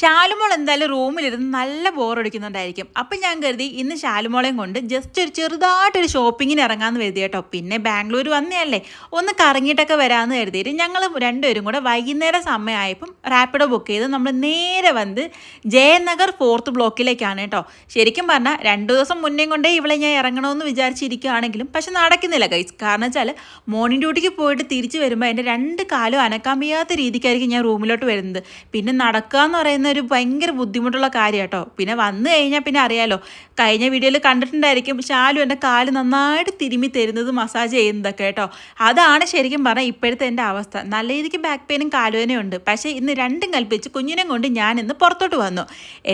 ശാലുമോൾ എന്തായാലും റൂമിലിരുന്ന് നല്ല ബോറടിക്കുന്നുണ്ടായിരിക്കും. അപ്പം ഞാൻ കരുതി ഇന്ന് ശാലുമോളെയും കൊണ്ട് ജസ്റ്റ് ഒരു ചെറുതായിട്ടൊരു ഷോപ്പിങ്ങിന് ഇറങ്ങാമെന്ന് കരുതി കേട്ടോ. പിന്നെ ബാംഗ്ലൂർ വന്നതല്ലേ, ഒന്ന് കറങ്ങിയിട്ടൊക്കെ വരാമെന്ന് കരുതിയിട്ട് ഞങ്ങൾ രണ്ടുപേരും കൂടെ വൈകുന്നേരം സമയമായപ്പം റാപ്പിഡോ ബുക്ക് ചെയ്ത് നമ്മൾ നേരെ വന്ന് ജയനഗർ 4th ബ്ലോക്കിലേക്കാണ് കേട്ടോ. ശരിക്കും പറഞ്ഞാൽ 2 ദിവസം മുന്നേ കൊണ്ടേ ഇവളെ ഞാൻ ഇറങ്ങണമെന്ന് വിചാരിച്ചിരിക്കുകയാണെങ്കിലും പക്ഷെ നടക്കുന്നില്ല ഗൈസ്. കാരണം വെച്ചാൽ മോർണിംഗ് ഡ്യൂട്ടിക്ക് പോയിട്ട് തിരിച്ച് വരുമ്പോൾ എൻ്റെ 2 കാലും അനക്കാൻ വയ്യാത്ത രീതിക്കായിരിക്കും ഞാൻ റൂമിലോട്ട് വരുന്നത്. പിന്നെ നടക്കുക എന്ന് പറയുന്നത് ഒരു ഭയങ്കര ബുദ്ധിമുട്ടുള്ള കാര്യം കേട്ടോ. പിന്നെ വന്നു കഴിഞ്ഞാൽ പിന്നെ അറിയാലോ, കഴിഞ്ഞ വീഡിയോയിൽ കണ്ടിട്ടുണ്ടായിരിക്കും ശാലു എൻ്റെ കാല് നന്നായിട്ട് തിരുമ്മി തരുന്നത്, മസാജ് ചെയ്യുന്നതൊക്കെ കേട്ടോ. അതാണ് ശരിക്കും പറഞ്ഞാൽ ഇപ്പോഴത്തെ എൻ്റെ അവസ്ഥ. നല്ല രീതിക്ക് ബാക്ക് പെയിനും കാലുവേനയും ഉണ്ട്. പക്ഷേ ഇന്ന് രണ്ടും കൽപ്പിച്ച് കുഞ്ഞിനെ കൊണ്ട് ഞാൻ ഇന്ന് പുറത്തോട്ട് വന്നു.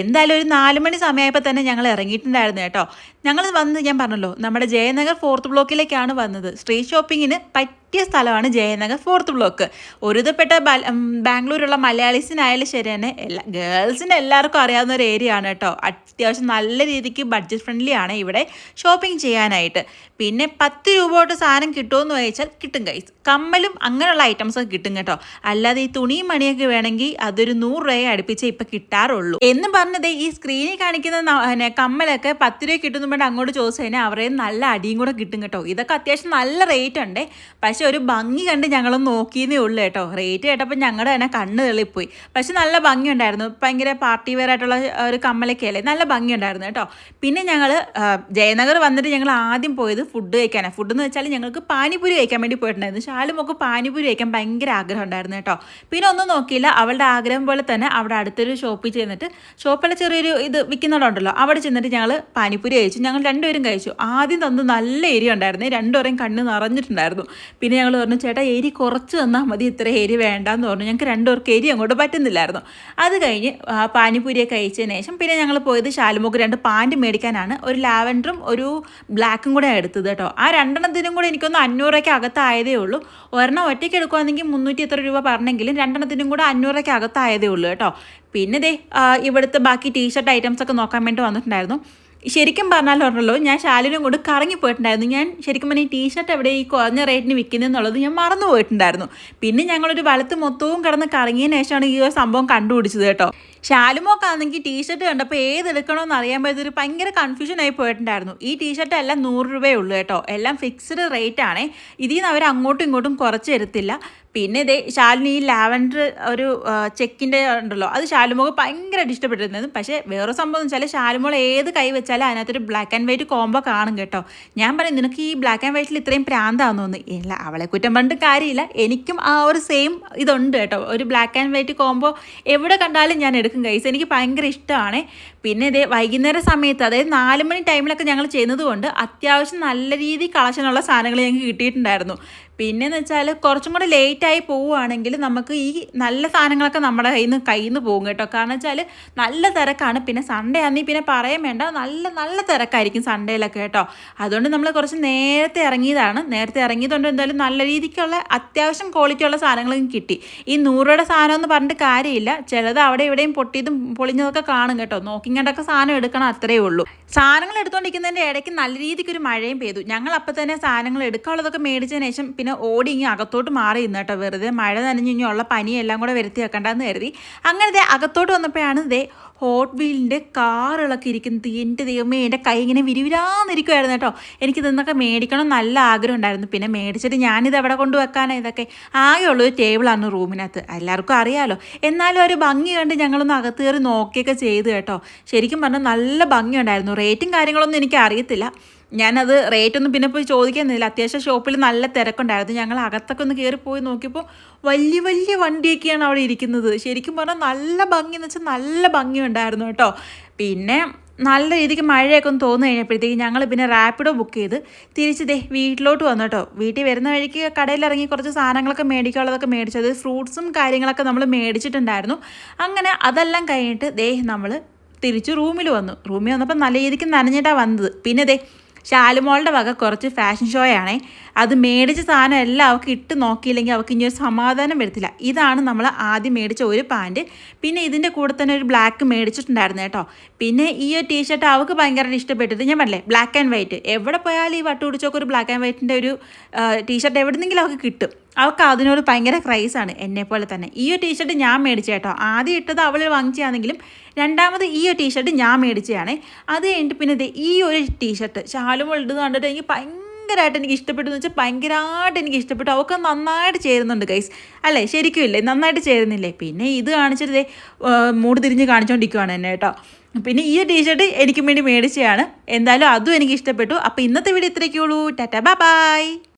എന്തായാലും ഒരു 4 മണി സമയമായപ്പോൾ തന്നെ ഞങ്ങൾ ഇറങ്ങിയിട്ടുണ്ടായിരുന്നു കേട്ടോ. ഞങ്ങൾ വന്ന് ഞാൻ പറഞ്ഞല്ലോ നമ്മുടെ ജയനഗർ 4th ബ്ലോക്കിലേക്കാണ് വന്നത്. സ്ട്രീറ്റ് ഷോപ്പിങ്ങിന് പറ്റിയ സ്ഥലമാണ് ജയനഗർ 4th ബ്ലോക്ക്. ഒരുതപ്പെട്ട ബാംഗ്ലൂരുള്ള മലയാളീസിനായാലും ശരി തന്നെ ഗേൾസിന് എല്ലാവർക്കും അറിയാവുന്ന ഒരു ഏരിയ ആണ് കേട്ടോ. അത്യാവശ്യം നല്ല രീതിക്ക് ബഡ്ജറ്റ് ഫ്രണ്ട്ലി ആണ് ഇവിടെ ഷോപ്പിംഗ് ചെയ്യാനായിട്ട്. പിന്നെ 10 രൂപ തൊട്ട് സാധനം കിട്ടുമെന്ന് ചോദിച്ചാൽ കിട്ടും ഗൈസ്. കമ്മലും അങ്ങനെയുള്ള ഐറ്റംസ് ഒക്കെ കിട്ടും കേട്ടോ. അല്ലാതെ ഈ തുണിയും മണിയൊക്കെ വേണമെങ്കിൽ അതൊരു 100 രൂപയെ അടുപ്പിച്ച് ഇപ്പം കിട്ടാറുള്ളൂ. എന്ന് പറഞ്ഞത് ഈ സ്ക്രീനിൽ കാണിക്കുന്ന കമ്മലൊക്കെ 10 രൂപ കിട്ടുന്നു വേണ്ടി അങ്ങോട്ട് ചോദിച്ചു കഴിഞ്ഞാൽ അവരെ നല്ല അടിയും കൂടെ കിട്ടും കേട്ടോ. ഇതൊക്കെ അത്യാവശ്യം നല്ല റേറ്റ് ഉണ്ട്. പക്ഷെ ഒരു ഭംഗി കണ്ട് ഞങ്ങളൊന്ന് നോക്കിയെന്നേ ഉള്ളൂ കേട്ടോ. റേറ്റ് കേട്ടപ്പോൾ ഞങ്ങളുടെ തന്നെ കണ്ണ് തെളിപ്പോയി. പക്ഷെ നല്ല ഭംഗി ഉണ്ടായിരുന്നു. ഭയങ്കര പാർട്ടി വെയർ ആയിട്ടുള്ള ഒരു കമ്മലൊക്കെ അല്ലേ, നല്ല ഭംഗി ഉണ്ടായിരുന്നു കേട്ടോ. പിന്നെ ഞങ്ങൾ ജയനഗർ വന്നിട്ട് ഞങ്ങൾ ആദ്യം പോയത് ഫുഡ് കഴിക്കാനാണ്. ഫുഡ് എന്ന് വെച്ചാൽ ഞങ്ങൾക്ക് പാനിപൂരി കഴിക്കാൻ വേണ്ടി പോയിട്ടുണ്ടായിരുന്നു. ശാലുമൊക്കെ പാനിപൂരി കഴിക്കാൻ ഭയങ്കര ആഗ്രഹം ഉണ്ടായിരുന്നു കേട്ടോ. പിന്നെ ഒന്നും നോക്കിയില്ല, അവളുടെ ആഗ്രഹം പോലെ തന്നെ അവിടെ അടുത്തൊരു ഷോപ്പിൽ ചെന്നിട്ട്, ഷോപ്പിലെ ചെറിയൊരു ഇത് വിൽക്കുന്നുണ്ടല്ലോ, അവിടെ ചെന്നിട്ട് ഞങ്ങൾ പാനിപൂരി കഴിച്ചു. ഞങ്ങൾ രണ്ടുപേരും കഴിച്ചു. ആദ്യം തന്നു നല്ല എരി ഉണ്ടായിരുന്നു. രണ്ടുപേരും കണ്ണ് നിറഞ്ഞിട്ടുണ്ടായിരുന്നു. പിന്നെ ഞങ്ങൾ പറഞ്ഞു, ചേട്ടാ എരി കുറച്ച് തന്നാൽ മതി, ഇത്ര എരി വേണ്ടാന്ന് പറഞ്ഞു. ഞങ്ങൾക്ക് രണ്ടുപേർക്ക് എരി അങ്ങോട്ട് പറ്റുന്നില്ലായിരുന്നു. അത് കഴിഞ്ഞ് പാനിപൂരിയൊക്കെ കഴിച്ചതിന് ശേഷം പിന്നെ ഞങ്ങൾ പോയത് ശാലുമോക്ക് 2 പാൻറ് മേടിക്കാനാണ്. ഒരു ലാവൻഡറും ഒരു ബ്ലാക്കും കൂടെ എടുത്തത് കേട്ടോ. ആ 2 കൂടെ എനിക്കൊന്ന് 500 രൂപയ്ക്ക് അകത്തായതേ ഉള്ളൂ. ഒരെണ്ണം ഒറ്റയ്ക്ക് എടുക്കുകയാണെങ്കിൽ 300 എത്ര രൂപ പറഞ്ഞെങ്കിലും 2 കൂടെ 500 രൂപയ്ക്ക് അകത്തായതേ ഉള്ളൂ കേട്ടോ. പിന്നെ ദേ ഇവിടുത്തെ ബാക്കി ടീഷർട്ട് ഐറ്റംസ് ഒക്കെ നോക്കാൻ വേണ്ടി വന്നിട്ടുണ്ടായിരുന്നു. ശരിക്കും പറഞ്ഞാലുണ്ടല്ലോ, ഞാൻ ശാലുവിനും കൊണ്ട് കറങ്ങിപ്പോയിട്ടുണ്ടായിരുന്നു. ഞാൻ ശരിക്കും പറഞ്ഞാൽ ഈ ടീഷർട്ട് എവിടെ ഈ കുറഞ്ഞ റേറ്റിന് വിൽക്കുന്നതെന്നുള്ളത് ഞാൻ മറന്നു പോയിട്ടുണ്ടായിരുന്നു. പിന്നെ ഞങ്ങളൊരു വലത്ത് മൊത്തവും കിടന്ന് കറങ്ങിയതിന് ശേഷമാണ് ഈ ഒരു സംഭവം കണ്ടുപിടിച്ചത് കേട്ടോ. ശാലുമോക്കാണെങ്കിൽ ടീഷർട്ട് കണ്ടപ്പോൾ ഏതെടുക്കണമെന്ന് അറിയാൻ പറ്റൊരു ഭയങ്കര കൺഫ്യൂഷൻ ആയി പോയിട്ടുണ്ടായിരുന്നു. ഈ ടീഷർട്ട് എല്ലാം 100 രൂപയേ ഉള്ളൂ കേട്ടോ. എല്ലാം ഫിക്സ്ഡ് റേറ്റ് ആണേ. ഇതിൽ നിന്ന് അവർ അങ്ങോട്ടും ഇങ്ങോട്ടും കുറച്ച് തരത്തില്ല. പിന്നെ ഇതേ ശാലിന് ഈ ലാവൻഡർ ഒരു ചെക്കിൻ്റെ ഉണ്ടല്ലോ, അത് ശാലുമോക്ക് ഭയങ്കരമായിട്ട് ഇഷ്ടപ്പെട്ടിരുന്നത്. പക്ഷേ വേറെ സംഭവം എന്ന് വെച്ചാൽ ശാലുമോൾ ഏത് കൈ വെച്ചാലും അതിനകത്തൊരു ബ്ലാക്ക് ആൻഡ് വൈറ്റ് കോംബോ കാണും കേട്ടോ. ഞാൻ പറയും, നിനക്ക് ഈ ബ്ലാക്ക് ആൻഡ് വൈറ്റിൽ ഇത്രയും പ്രാന്താണെന്ന് തോന്നുന്നു. ഇല്ല, അവളെ കുറ്റം പറഞ്ഞിട്ട് കാര്യമില്ല. എനിക്കും ആ ഒരു സെയിം ഇതുണ്ട് കേട്ടോ. ഒരു ബ്ലാക്ക് ആൻഡ് വൈറ്റ് കോംബോ എവിടെ കണ്ടാലും ഞാൻ എടുക്കും ഗൈസ്. എനിക്ക് ഭയങ്കര ഇഷ്ടമാണ്. പിന്നെ ഇതേ വൈകുന്നേര സമയത്ത്, അതായത് 4 മണി ടൈമിലൊക്കെ ഞങ്ങൾ ചെയ്യുന്നത് കൊണ്ട് അത്യാവശ്യം നല്ല രീതിയിൽ കളക്ഷനുള്ള സാധനങ്ങൾ ഞങ്ങൾക്ക് കിട്ടിയിട്ടുണ്ടായിരുന്നു. പിന്നെയെന്ന് വെച്ചാൽ കുറച്ചും കൂടെ ലേറ്റായി പോവുകയാണെങ്കിൽ നമുക്ക് ഈ നല്ല സാധനങ്ങളൊക്കെ നമ്മുടെ കയ്യിൽ നിന്ന് പോകും കേട്ടോ. കാരണം വെച്ചാൽ നല്ല തിരക്കാണ്. പിന്നെ സൺഡേ ആണെങ്കിൽ പിന്നെ പറയാൻ വേണ്ട, നല്ല നല്ല തിരക്കായിരിക്കും സൺഡേയിലൊക്കെ കേട്ടോ. അതുകൊണ്ട് നമ്മൾ കുറച്ച് നേരത്തെ ഇറങ്ങിയതാണ്. നേരത്തെ ഇറങ്ങിയതുകൊണ്ട് എന്തായാലും നല്ല രീതിക്കുള്ള അത്യാവശ്യം ക്വാളിറ്റിയുള്ള സാധനങ്ങളും കിട്ടി. ഈ 100 രൂപയുടെ സാധനം എന്ന് പറഞ്ഞിട്ട് കാര്യമില്ല. ചിലത് അവിടെ എവിടെയും പൊട്ടിയതും പൊളിഞ്ഞതൊക്കെ കാണും കേട്ടോ. നോക്കിങ്ങണ്ടൊക്കെ സാധനം എടുക്കണം, അത്രയേ ഉള്ളൂ. സാധനങ്ങൾ എടുത്തുകൊണ്ടിരിക്കുന്നതിൻ്റെ ഇടയ്ക്ക് നല്ല രീതിക്കൊരു മഴയും പെയ്തു. ഞങ്ങൾ അപ്പം തന്നെ സാധനങ്ങൾ എടുക്കാനുള്ളതൊക്കെ മേടിച്ചതിന് ശേഷം പിന്നെ ഓടി ഇങ്ങനെ അകത്തോട്ട് മാറി ഇന്ന് കേട്ടോ. വെറുതെ മഴ നനഞ്ഞ് ഉള്ള പനിയെല്ലാം കൂടെ വരുത്തി വെക്കണ്ടെന്ന് കരുതി അങ്ങനെ അകത്തോട്ട് വന്നപ്പോഴാണ് ഹോട്ട് വീലിൻ്റെ കാറുകളൊക്കെ ഇരിക്കുന്നത്. എൻ്റെ ദൈവമേ, എൻ്റെ കൈ ഇങ്ങനെ വിരിവിരാന്നിരിക്കുമായിരുന്നു കേട്ടോ. എനിക്ക് ഇതൊന്നൊക്കെ മേടിക്കണം നല്ല ആഗ്രഹം ഉണ്ടായിരുന്നു. പിന്നെ മേടിച്ചിട്ട് ഞാനിത് എവിടെ കൊണ്ടുവെക്കാനാണ്? ഇതൊക്കെ ആകെയുള്ളൊരു ടേബിളാണ് റൂമിനകത്ത്, എല്ലാവർക്കും അറിയാമല്ലോ. എന്നാലും ഒരു ഭംഗി കണ്ട് ഞങ്ങളൊന്ന് അകത്ത് കയറി നോക്കിയൊക്കെ ചെയ്ത് കേട്ടോ. ശരിക്കും പറഞ്ഞാൽ നല്ല ഭംഗിയുണ്ടായിരുന്നു. റേറ്റും കാര്യങ്ങളൊന്നും എനിക്ക് അറിയത്തില്ല. ഞാനത് റേറ്റൊന്നും പിന്നെ പോയി ചോദിക്കുന്നില്ല. അത്യാവശ്യം ഷോപ്പിൽ നല്ല തിരക്കുണ്ടായിരുന്നു. ഞങ്ങൾ അകത്തൊക്കെ ഒന്ന് കയറി പോയി നോക്കിയപ്പോൾ വലിയ വലിയ വണ്ടിയൊക്കെയാണ് അവിടെ ഇരിക്കുന്നത്. ശരിക്കും പറഞ്ഞാൽ നല്ല ഭംഗി എന്ന് വെച്ചാൽ നല്ല ഭംഗിയുണ്ടായിരുന്നു കേട്ടോ. പിന്നെ നല്ല രീതിക്ക് മഴയൊക്കെ ഒന്ന് തോന്നു കഴിഞ്ഞപ്പോഴത്തേക്ക് ഞങ്ങൾ പിന്നെ റാപ്പിഡോ ബുക്ക് ചെയ്ത് തിരിച്ച് വീട്ടിലോട്ട് വന്നു കേട്ടോ. വീട്ടിൽ വരുന്ന വഴിക്ക് കടയിലിറങ്ങി കുറച്ച് സാധനങ്ങളൊക്കെ മേടിക്കാനുള്ളതൊക്കെ മേടിച്ചത്, ഫ്രൂട്ട്സും കാര്യങ്ങളൊക്കെ നമ്മൾ മേടിച്ചിട്ടുണ്ടായിരുന്നു. അങ്ങനെ അതെല്ലാം കഴിഞ്ഞിട്ട് നമ്മൾ തിരിച്ച് റൂമിൽ വന്നു. റൂമിൽ വന്നപ്പോൾ നല്ല രീതിക്ക് നനഞ്ഞിട്ടാണ് വന്നത്. പിന്നെ ശാലുമോളുടെ വക കുറച്ച് ഫാഷൻ ഷോയാണേ. അത് മേടിച്ച സാധനം എല്ലാം അവൾക്ക് ഇട്ട് നോക്കിയില്ലെങ്കിൽ അവൾക്ക് ഇനി ഒരു സമാധാനം വരത്തില്ല. ഇതാണ് നമ്മൾ ആദ്യം മേടിച്ച ഒരു പാൻറ്റ്. പിന്നെ ഇതിൻ്റെ കൂടെ തന്നെ ഒരു ബ്ലാക്ക് മേടിച്ചിട്ടുണ്ടായിരുന്നു കേട്ടോ. പിന്നെ ഈ ഒരു ടീഷർട്ട് അവൾക്ക് ഭയങ്കരമായിട്ട് ഇഷ്ടപ്പെട്ടത്. ഞാൻ പറഞ്ഞില്ലേ, ബ്ലാക്ക് ആൻഡ് വൈറ്റ്. എവിടെ പോയാലും ഈ വട്ട് പിടിച്ചൊക്കെ ഒരു ബ്ലാക്ക് ആൻഡ് വൈറ്റിൻ്റെ ഒരു ടീഷർട്ട് എവിടെന്നെങ്കിലും അവൾക്ക് കിട്ടും. അവൾക്ക് അതിനോട് ഭയങ്കര ക്രൈസാണ്, എന്നെപ്പോലെ തന്നെ. ഈ ഒരു ടീഷർട്ട് ഞാൻ മേടിച്ച കേട്ടോ. ആദ്യം ഇട്ടത് അവൾ വാങ്ങിച്ചതാണെങ്കിലും രണ്ടാമത് ഈ ഒരു ടീഷർട്ട് ഞാൻ മേടിച്ചതാണേ. അത് കഴിഞ്ഞിട്ട് പിന്നെ ദേ ഈ ഒരു ടീഷർട്ട് ശാലുമോൾ ഇടുന്നത് കണ്ടിട്ട് എനിക്ക് ഭയങ്കരമായിട്ട് എനിക്ക് ഇഷ്ടപ്പെട്ടു എന്ന് വെച്ചാൽ ഭയങ്കരമായിട്ട് എനിക്ക് ഇഷ്ടപ്പെട്ടു. അവൾക്ക് നന്നായിട്ട് ചേരുന്നുണ്ട് ഗൈസ്, അല്ലേ? ശരിക്കും ഇല്ലേ, നന്നായിട്ട് ചേരുന്നില്ലേ? പിന്നെ ഇത് കാണിച്ചിട്ട് ദേ മൂട് തിരിഞ്ഞ് കാണിച്ചുകൊണ്ടിരിക്കുവാണ് എന്നെ കേട്ടോ. പിന്നെ ഈ ടീഷർട്ട് എനിക്കും വേണ്ടി മേടിച്ചതാണ്. എന്തായാലും അതും എനിക്ക് ഇഷ്ടപ്പെട്ടു. അപ്പോൾ ഇന്നത്തെ വീഡിയോ ഇത്രയൊക്കെ ഉള്ളൂ. Tata bye bye.